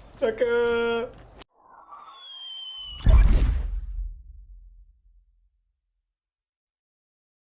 Sucker.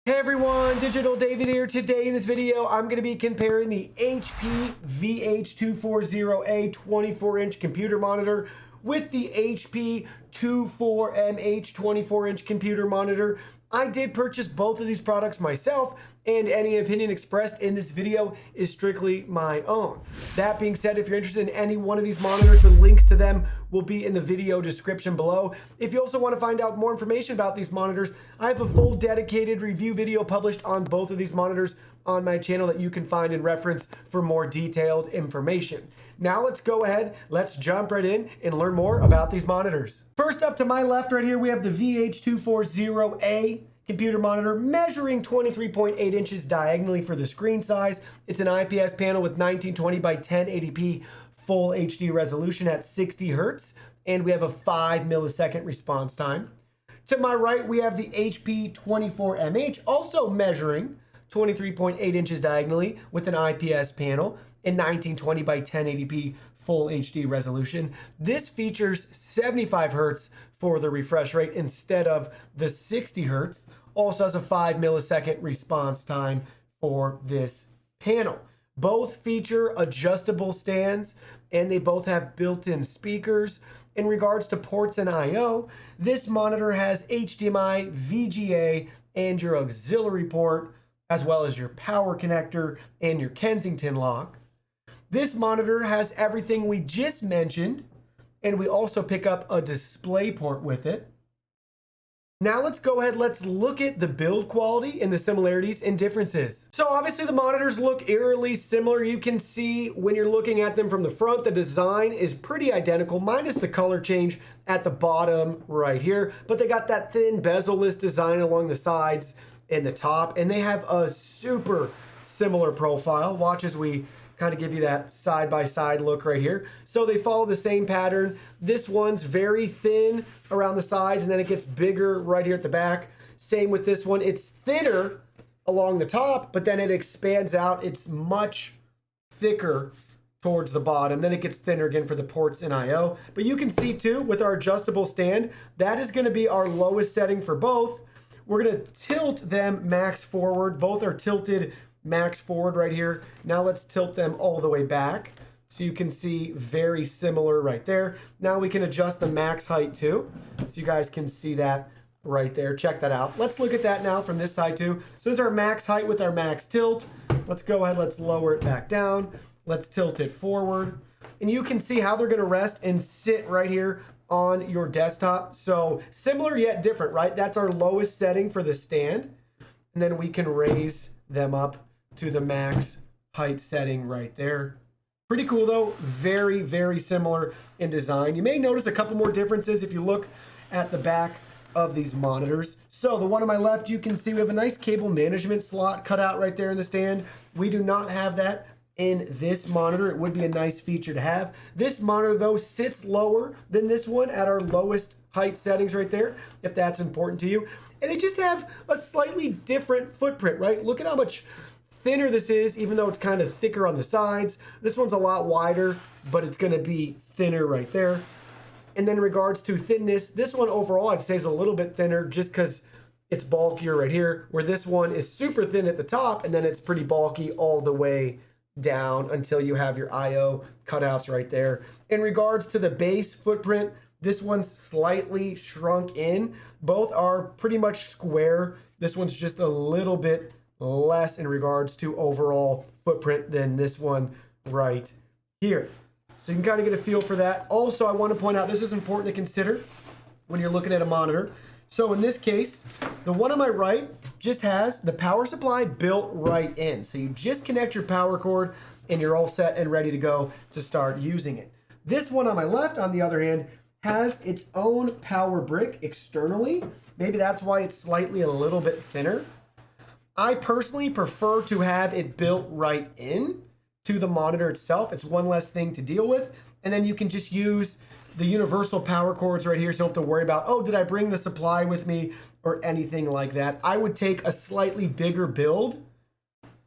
Hey everyone, Digital David here. Today in this video, I'm going to be comparing the HP VH240a 24-inch computer monitor with the HP 24mh 24-inch computer monitor. I did purchase both of these products myself, and any opinion expressed in this video is strictly my own. That being said, if you're interested in any one of these monitors, the links to them will be in the video description below. If you also want to find out more information about these monitors, I have a full dedicated review video published on both of these monitors on my channel that you can find and reference for more detailed information. Now let's go ahead, let's jump right in and learn more about these monitors. First up to my left right here, we have the VH240a computer monitor measuring 23.8 inches diagonally for the screen size. It's an IPS panel with 1920 by 1080p full HD resolution at 60 Hertz, and we have a 5 millisecond response time. To my right, we have the HP 24mh, also measuring 23.8 inches diagonally with an IPS panel and 1920 by 1080p full HD resolution. This features 75 Hertz for the refresh rate instead of the 60 Hertz. Also has a 5 millisecond response time for this panel. Both feature adjustable stands and they both have built-in speakers. In regards to ports and I/O, this monitor has HDMI, VGA, and your auxiliary port, as well as your power connector and your Kensington lock. This monitor has everything we just mentioned, and we also pick up a DisplayPort with it. Now let's go ahead, let's look at the build quality and the similarities and differences. So obviously the monitors look eerily similar. You can see when you're looking at them from the front, the design is pretty identical, minus the color change at the bottom right here. But they got that thin bezel-less design along the sides and the top, and they have a super similar profile. Watch as we kind of give you that side-by-side look right here. So they follow the same pattern. This one's very thin around the sides, and then it gets bigger right here at the back. Same with this one. It's thinner along the top, but then it expands out. It's much thicker towards the bottom. Then it gets thinner again for the ports and I/O. But you can see too, with our adjustable stand, that is going to be our lowest setting for both. We're going to tilt them max forward. Both are tilted max forward right here. Now let's tilt them all the way back so you can see very similar right there. Now we can adjust the max height too, so you guys can see that right there. Check that out. Let's look at that now from this side too. So this is our max height with our max tilt. Let's go ahead, let's lower it back down. Let's tilt it forward. And you can see how they're going to rest and sit right here on your desktop. So similar yet different, right? That's our lowest setting for the stand. And then we can raise them up to the max height setting right there. Pretty cool though. Very, very similar in design. You may notice a couple more differences if you look at the back of these monitors. So the one on my left, you can see we have a nice cable management slot cut out right there in the stand. We do not have that in this monitor. It would be a nice feature to have. This monitor though sits lower than this one at our lowest height settings right there, if that's important to you. And they just have a slightly different footprint, right? Look at how much thinner this is, even though it's kind of thicker on the sides. This one's a lot wider, but it's going to be thinner right there. And then in regards to thinness, this one overall I'd say is a little bit thinner just because it's bulkier right here, where this one is super thin at the top and then it's pretty bulky all the way down until you have your I/O cutouts right there. In regards to the base footprint, this one's slightly shrunk in. Both are pretty much square. This one's just a little bit less in regards to overall footprint than this one right here. So you can kind of get a feel for that. Also, I want to point out, this is important to consider when you're looking at a monitor. So in this case, the one on my right just has the power supply built right in. So you just connect your power cord and you're all set and ready to go to start using it. This one on my left, on the other hand, has its own power brick externally. Maybe that's why it's slightly a little bit thinner. I personally prefer to have it built right in to the monitor itself. It's one less thing to deal with. And then you can just use the universal power cords right here, so you don't have to worry about, oh, did I bring the supply with me or anything like that. I would take a slightly bigger build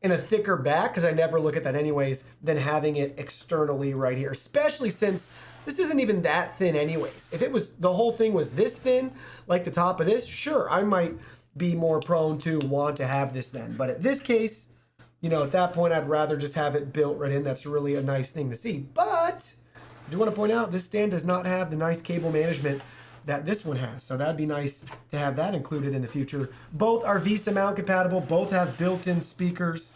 and a thicker back, because I never look at that anyways, than having it externally right here, especially since this isn't even that thin anyways. If it was, the whole thing was this thin, like the top of this, sure, I might be more prone to want to have this then. But at this case, you know, at that point, I'd rather just have it built right in. That's really a nice thing to see. But I do want to point out, this stand does not have the nice cable management that this one has. So that'd be nice to have that included in the future. Both are VESA mount compatible. Both have built-in speakers.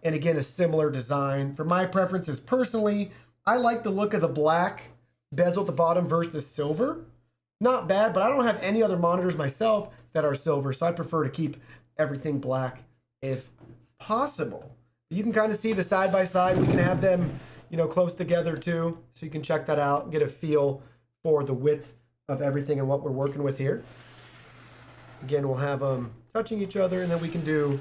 And again, a similar design. For my preferences personally, I like the look of the black bezel at the bottom versus the silver. Not bad, but I don't have any other monitors myself that are silver, so I prefer to keep everything black if possible. You can kind of see the side by side. We can have them, you know, close together too, so you can check that out and get a feel for the width of everything and what we're working with here. Again, we'll have them touching each other, and then we can do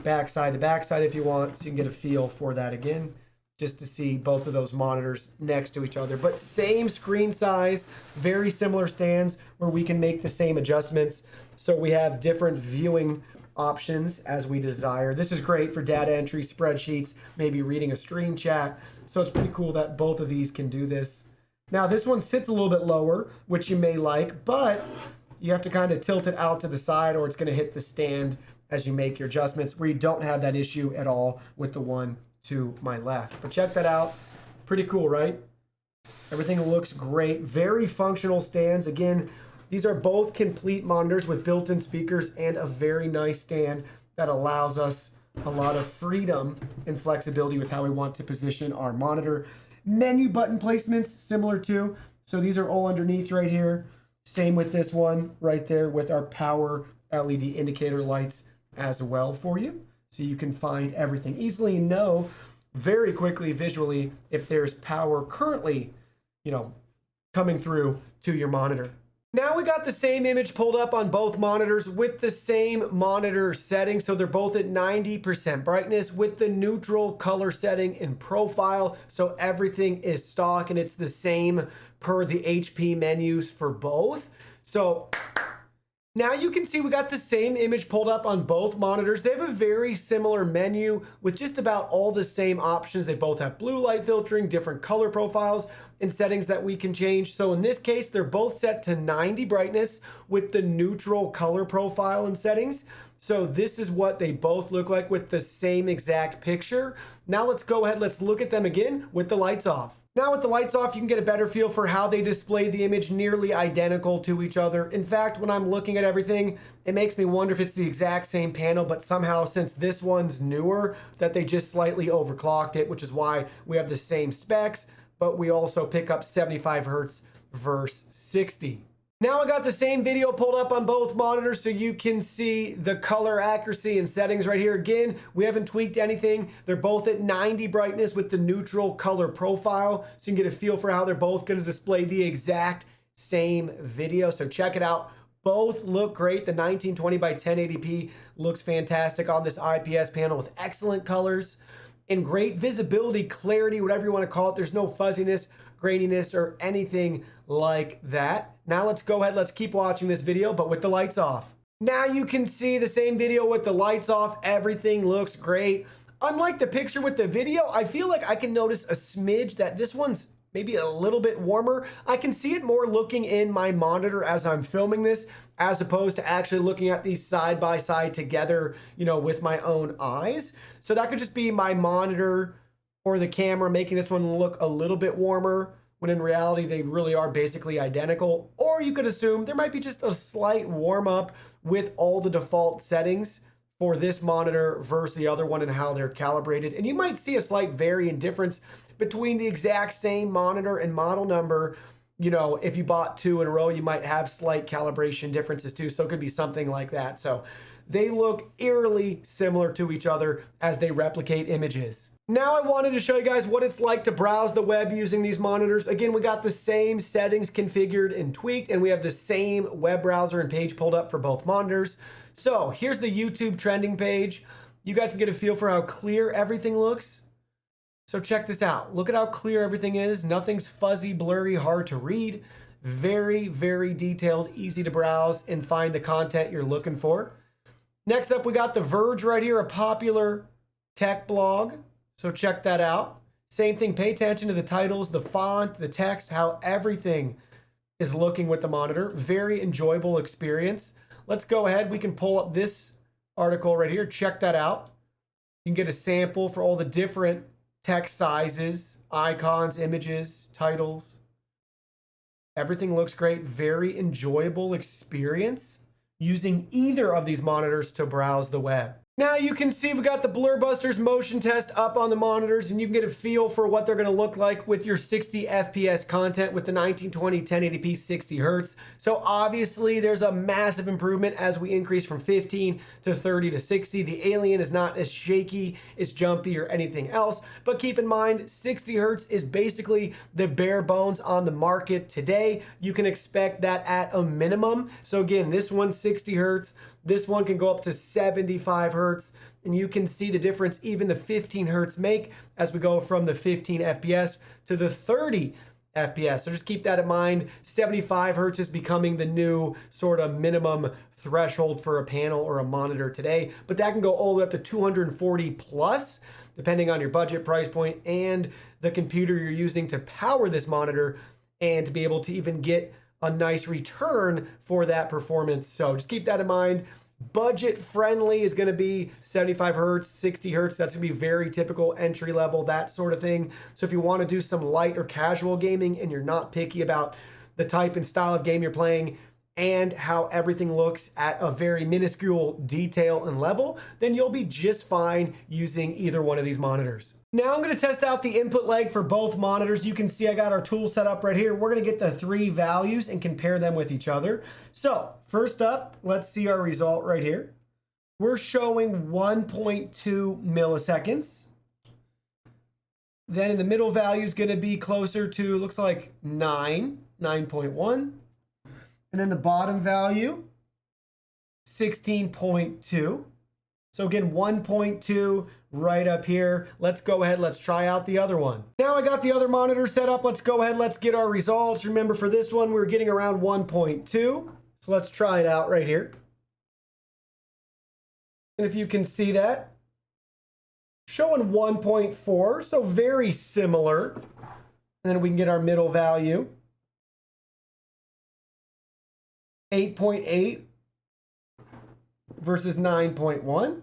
backside to backside if you want, so you can get a feel for that again, just to see both of those monitors next to each other. But same screen size, very similar stands where we can make the same adjustments. So we have different viewing options as we desire. This is great for data entry, spreadsheets, maybe reading a stream chat. So it's pretty cool that both of these can do this. Now this one sits a little bit lower, which you may like, but you have to kind of tilt it out to the side or it's going to hit the stand as you make your adjustments, where you don't have that issue at all with the one to my left. But check that out. Pretty cool, right? Everything looks great. Very functional stands. Again, these are both complete monitors with built-in speakers and a very nice stand that allows us a lot of freedom and flexibility with how we want to position our monitor. Menu button placements similar to, so these are all underneath right here. Same with this one right there with our power LED indicator lights as well for you. So you can find everything easily and know very quickly visually if there's power currently, you know, coming through to your monitor. Now we got the same image pulled up on both monitors with the same monitor setting. So they're both at 90% brightness with the neutral color setting and profile. So everything is stock and it's the same per the HP menus for both. So now you can see we got the same image pulled up on both monitors. They have a very similar menu with just about all the same options. They both have blue light filtering, different color profiles, and settings that we can change. So in this case, they're both set to 90 brightness with the neutral color profile and settings. So this is what they both look like with the same exact picture. Now let's go ahead, let's look at them again with the lights off. Now with the lights off, you can get a better feel for how they display the image nearly identical to each other. In fact, when I'm looking at everything, it makes me wonder if it's the exact same panel, but somehow since this one's newer, that they just slightly overclocked it, which is why we have the same specs, but we also pick up 75 Hertz versus 60. Now I got the same video pulled up on both monitors so you can see the color accuracy and settings right here. Again, we haven't tweaked anything. They're both at 90 brightness with the neutral color profile, so you can get a feel for how they're both going to display the exact same video. So check it out. Both look great. The 1920 by 1080p looks fantastic on this IPS panel with excellent colors and great visibility, clarity, whatever you want to call it. There's no fuzziness, graininess, or anything like that. Now let's go ahead, let's keep watching this video, but with the lights off. Now you can see the same video with the lights off. Everything looks great. Unlike the picture with the video, I feel like I can notice a smidge that this one's maybe a little bit warmer. I can see it more looking in my monitor as I'm filming this, as opposed to actually looking at these side by side together, you know, with my own eyes. So that could just be my monitor or the camera making this one look a little bit warmer, when in reality they really are basically identical. Or you could assume there might be just a slight warm up with all the default settings for this monitor versus the other one and how they're calibrated. And you might see a slight varying difference between the exact same monitor and model number. You know, if you bought two in a row, you might have slight calibration differences too. So it could be something like that. So they look eerily similar to each other as they replicate images. Now I wanted to show you guys what it's like to browse the web using these monitors. Again, we got the same settings configured and tweaked, and we have the same web browser and page pulled up for both monitors. So here's the YouTube trending page. You guys can get a feel for how clear everything looks. So check this out. Look at how clear everything is. Nothing's fuzzy, blurry, hard to read. Very, very detailed, easy to browse and find the content you're looking for. Next up, we got The Verge right here, a popular tech blog, so check that out. Same thing, pay attention to the titles, the font, the text, how everything is looking with the monitor. Very enjoyable experience. Let's go ahead. We can pull up this article right here. Check that out. You can get a sample for all the different text sizes, icons, images, titles. Everything looks great. Very enjoyable experience using either of these monitors to browse the web. Now you can see we got the Blur Busters motion test up on the monitors, and you can get a feel for what they're going to look like with your 60 FPS content with the 1920 1080p 60 Hertz. So obviously there's a massive improvement as we increase from 15 to 30 to 60. The Alien is not as shaky, as jumpy, or anything else, but keep in mind 60 Hertz is basically the bare bones on the market today. You can expect that at a minimum. So again, this one's 60 Hertz. This one can go up to 75 Hertz, and you can see the difference even the 15 Hertz make as we go from the 15 FPS to the 30 FPS. So just keep that in mind. 75 Hertz is becoming the new sort of minimum threshold for a panel or a monitor today, but that can go all the way up to 240 plus, depending on your budget, price point, and the computer you're using to power this monitor, and to be able to even get a nice return for that performance. So just keep that in mind. Budget friendly is going to be 75 Hertz, 60 Hertz. That's going to be very typical entry level, that sort of thing. So if you want to do some light or casual gaming and you're not picky about the type and style of game you're playing and how everything looks at a very minuscule detail and level, then you'll be just fine using either one of these monitors. Now I'm going to test out the input lag for both monitors. You can see I got our tool set up right here. We're going to get the three values and compare them with each other. So first up, let's see our result right here. We're showing 1.2 milliseconds. Then in the middle value is going to be closer to, looks like 9.1. And then the bottom value, 16.2. So again, 1.2 right up here. Let's go ahead. Let's try out the other one. Now I got the other monitor set up. Let's go ahead. Let's get our results. Remember for this one, we're getting around 1.2. So let's try it out right here. And if you can see that, showing 1.4. So very similar. And then we can get our middle value. 8.8 versus 9.1.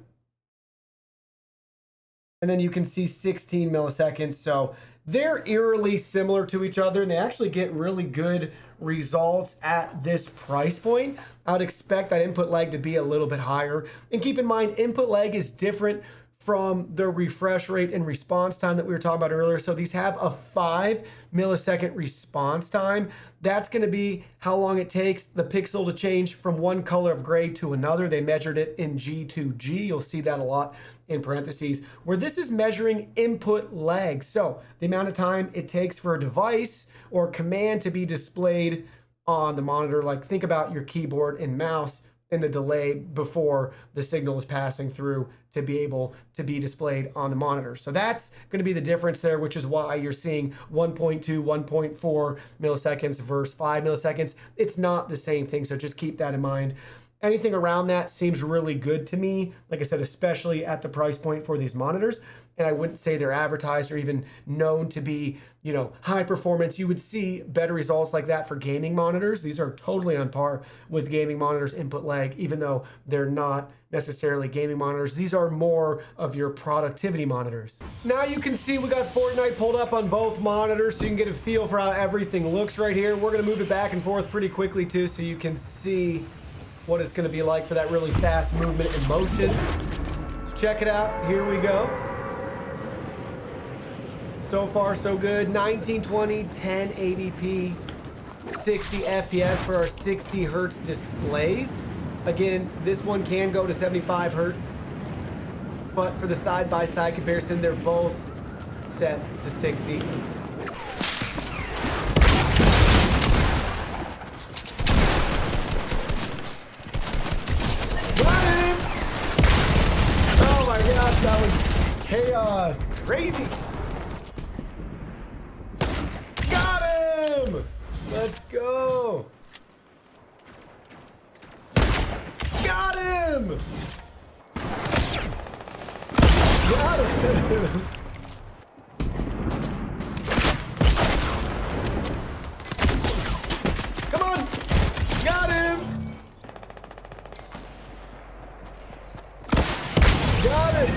And then you can see 16 milliseconds. So they're eerily similar to each other, and they actually get really good results at this price point. I would expect that input lag to be a little bit higher. And keep in mind, input lag is different from the refresh rate and response time that we were talking about earlier. So these have a 5 millisecond response time. That's going to be how long it takes the pixel to change from one color of gray to another. They measured it in G2G. You'll see that a lot in parentheses, where this is measuring input lag. So the amount of time it takes for a device or command to be displayed on the monitor. Like think about your keyboard and mouse and the delay before the signal is passing through to be able to be displayed on the monitor. So that's going to be the difference there, which is why you're seeing 1.2, 1.4 milliseconds versus 5 milliseconds. It's not the same thing, so just keep that in mind. Anything around that seems really good to me, like I said, especially at the price point for these monitors. And I wouldn't say they're advertised or even known to be, you know, high performance. You would see better results like that for gaming monitors. These are totally on par with gaming monitors input lag, even though they're not necessarily gaming monitors. These are more of your productivity monitors. Now you can see we got Fortnite pulled up on both monitors, so you can get a feel for how everything looks right here. We're gonna move it back and forth pretty quickly too, so you can see what it's gonna be like for that really fast movement and motion. So check it out, here we go. So far, so good. 1920, 1080p, 60 FPS for our 60 Hertz displays. Again, this one can go to 75 Hertz, but for the side-by-side comparison, they're both set to 60. Got him! Oh my gosh, that was chaos. Crazy. Let's go. Got him. Got him. Come on. Got him. Got it.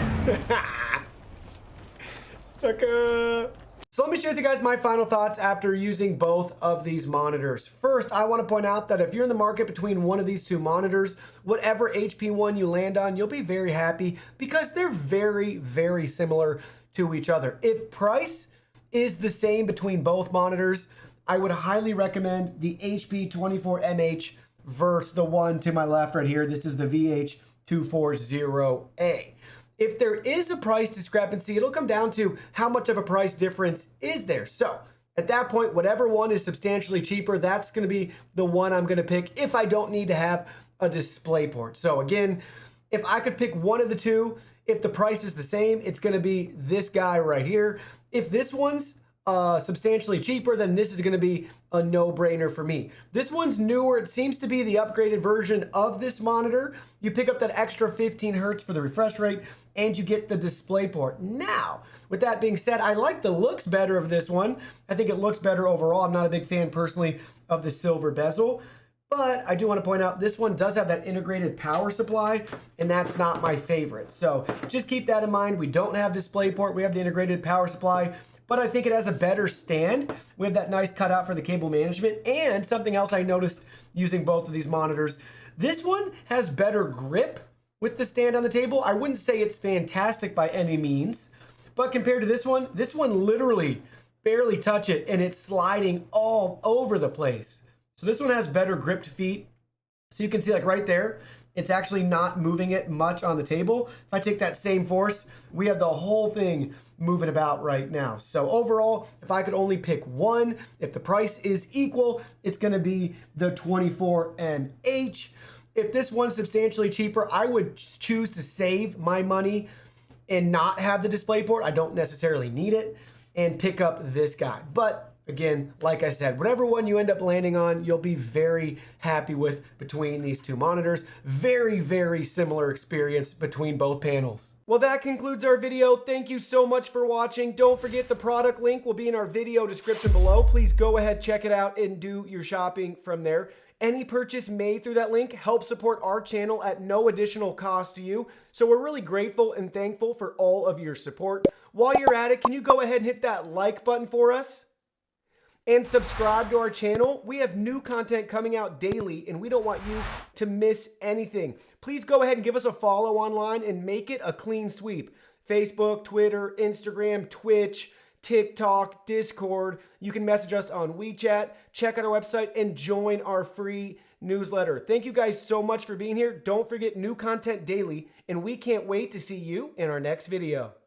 Sucker. So let me share with you guys my final thoughts after using both of these monitors. First, I want to point out that if you're in the market between one of these two monitors, whatever HP one you land on, you'll be very happy because they're very, very similar to each other. If price is the same between both monitors, I would highly recommend the HP 24mh versus the one to my left right here. This is the VH240a. If there is a price discrepancy, it'll come down to how much of a price difference is there. So at that point, whatever one is substantially cheaper, that's going to be the one I'm going to pick if I don't need to have a DisplayPort. So again, if I could pick one of the two, if the price is the same, it's going to be this guy right here. If this one's substantially cheaper, then this is going to be a no-brainer for me. This one's newer. It seems to be the upgraded version of this monitor. You pick up that extra 15 hertz for the refresh rate, and you get the DisplayPort. Now, with that being said, I like the looks better of this one. I think it looks better overall. I'm not a big fan personally of the silver bezel, but I do want to point out this one does have that integrated power supply, and that's not my favorite. So just keep that in mind. We don't have DisplayPort. We have the integrated power supply, but I think it has a better stand. We have that nice cutout for the cable management. And something else I noticed using both of these monitors, this one has better grip with the stand on the table. I wouldn't say it's fantastic by any means, but compared to this one literally barely touch it and it's sliding all over the place. So this one has better gripped feet. So you can see like right there, it's actually not moving it much on the table. If I take that same force, we have the whole thing moving about right now. So overall, if I could only pick one, if the price is equal, it's gonna be the 24mh. If this one's substantially cheaper, I would choose to save my money and not have the DisplayPort. I don't necessarily need it, and pick up this guy. But again, like I said, whatever one you end up landing on, you'll be very happy with between these two monitors. Very, very similar experience between both panels. Well, that concludes our video. Thank you so much for watching. Don't forget the product link will be in our video description below. Please go ahead, check it out, and do your shopping from there. Any purchase made through that link helps support our channel at no additional cost to you. So we're really grateful and thankful for all of your support. While you're at it, can you go ahead and hit that like button for us? And subscribe to our channel. We have new content coming out daily, and we don't want you to miss anything. Please go ahead and give us a follow online and make it a clean sweep. Facebook, Twitter, Instagram, Twitch, TikTok, Discord. You can message us on WeChat, check out our website, and join our free newsletter. Thank you guys so much for being here. Don't forget new content daily, and we can't wait to see you in our next video.